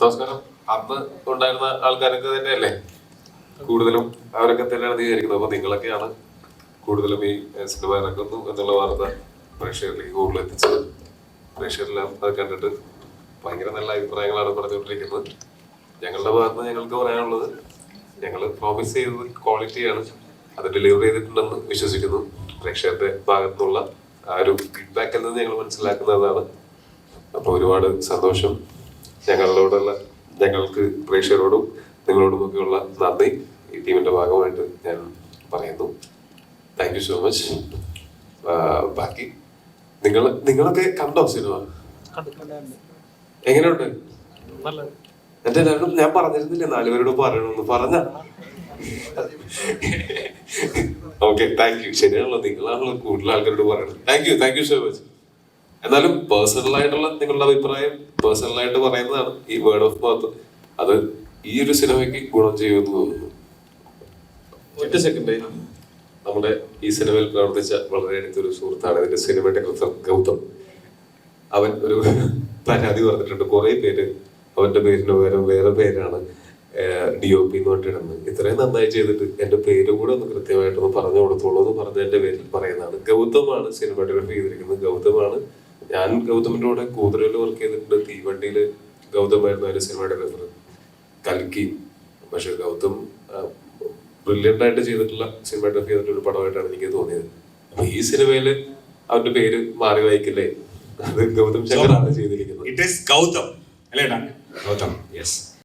നമസ്കാരം. അന്ന് ഉണ്ടായിരുന്ന ആൾക്കാരൊക്കെ തന്നെയല്ലേ കൂടുതലും, അവരൊക്കെ തന്നെയാണ് വിചാരിക്കുന്നത്. അപ്പൊ നിങ്ങളൊക്കെയാണ് കൂടുതലും ഈ സിനിമ ഇറക്കുന്നു എന്നുള്ള വാർത്ത പ്രേക്ഷകരിലേക്ക് കൂടുതൽ എത്തിച്ചത്. പ്രേക്ഷകരെല്ലാം അത് കണ്ടിട്ട് ഭയങ്കര നല്ല അഭിപ്രായങ്ങളാണ് പറഞ്ഞുകൊണ്ടിരിക്കുന്നത്. ഞങ്ങളുടെ ഭാഗത്ത് ഞങ്ങൾക്ക് പറയാനുള്ളത്, ഞങ്ങൾ പ്രോമിസ് ചെയ്തത് ക്വാളിറ്റിയാണ്, അത് ഡെലിവറി ചെയ്തിട്ടുണ്ടെന്ന് വിശ്വസിക്കുന്നു. പ്രേക്ഷകരുടെ ഭാഗത്തുനിന്നുള്ള ആ ഒരു ഫീഡ്ബാക്കിൽ നിന്ന് ഞങ്ങൾ മനസ്സിലാക്കുന്നതാണ്. അപ്പൊ ഒരുപാട് സന്തോഷം. ഞങ്ങൾക്ക് പ്രേക്ഷകരോടും നിങ്ങളോടുമൊക്കെയുള്ള നന്ദി ഈ ടീമിന്റെ ഭാഗമായിട്ട് ഞാൻ പറയുന്നു. Thank you so much. ബാക്കി നിങ്ങളൊക്കെ കണ്ടോ സിനിമ? എങ്ങനെയുണ്ട്? എന്റെ എല്ലാവരും ഞാൻ പറഞ്ഞിരുന്നില്ലേ 4 പേരോട് പറയണമെന്ന് പറഞ്ഞ. Okay, thank you. ശരിയാണല്ലോ, നിങ്ങളാണല്ലോ കൂടുതൽ ആൾക്കാരോട് പറയണം. Thank you so much. എന്നാലും പേഴ്സണൽ ആയിട്ടുള്ള നിങ്ങളുടെ അഭിപ്രായം പേഴ്സണലായിട്ട് പറയുന്നതാണ്. ഈ വേർഡ് ഓഫ് മൗത്ത് അത് ഈ ഒരു സിനിമയ്ക്ക് ഗുണം ചെയ്യുമെന്ന് തോന്നുന്നു. ഒറ്റ സെക്കൻഡ്. നമ്മുടെ ഈ സിനിമയിൽ പ്രവർത്തിച്ച വളരെ അടുത്തൊരു സുഹൃത്താണ് ഇതിന്റെ സിനിമാറ്റോഗ്രാഫർ ഗൗതം. അവൻ ഒരു പരാതി പറഞ്ഞിട്ടുണ്ട്. കുറെ പേര് അവന്റെ പേരിന് പകരം വേറെ പേരാണ് DOP എന്ന് പറഞ്ഞിടുന്നത്. ഇത്രയും നന്നായി ചെയ്തിട്ട് എന്റെ പേര് കൂടെ ഒന്ന് കൃത്യമായിട്ടൊന്ന് പറഞ്ഞു കൊടുത്തോളൂ എന്ന് പറഞ്ഞ എന്റെ പേരിൽ പറയുന്നതാണ്. ഗൗതമാണ് സിനിമാറ്റോഗ്രാഫി ചെയ്തിരിക്കുന്നത്. ഗൗതമാണ്. ഞാൻ ഗൗതമിന്റെ കൂടെ കൂതറയിൽ വർക്ക് ചെയ്തിട്ടുണ്ട്. തീവണ്ടിയില് ഗൗതമായിരുന്നു അതിന്റെ സിനിമാറ്റോഗ്രാഫർ. കൽക്കി. പക്ഷെ ഗൗതം ബ്രില്യൻ്റ് ആയിട്ട് ചെയ്തിട്ടുള്ള സിനിമാറ്റോഗ്രാഫി ചെയ്തിട്ടുള്ള ഒരു പടമായിട്ടാണ് എനിക്ക് തോന്നിയത്. അപ്പൊ ഈ സിനിമയില് അവന്റെ പേര് മാറി വായിക്കില്ലേ? അത് ഗൗതം ശങ്കറാണ് ചെയ്തിരിക്കുന്നത്. ഇറ്റ് ഈസ് ഗൗതം അല്ലേടാ? ഗൗതം, യെസ്.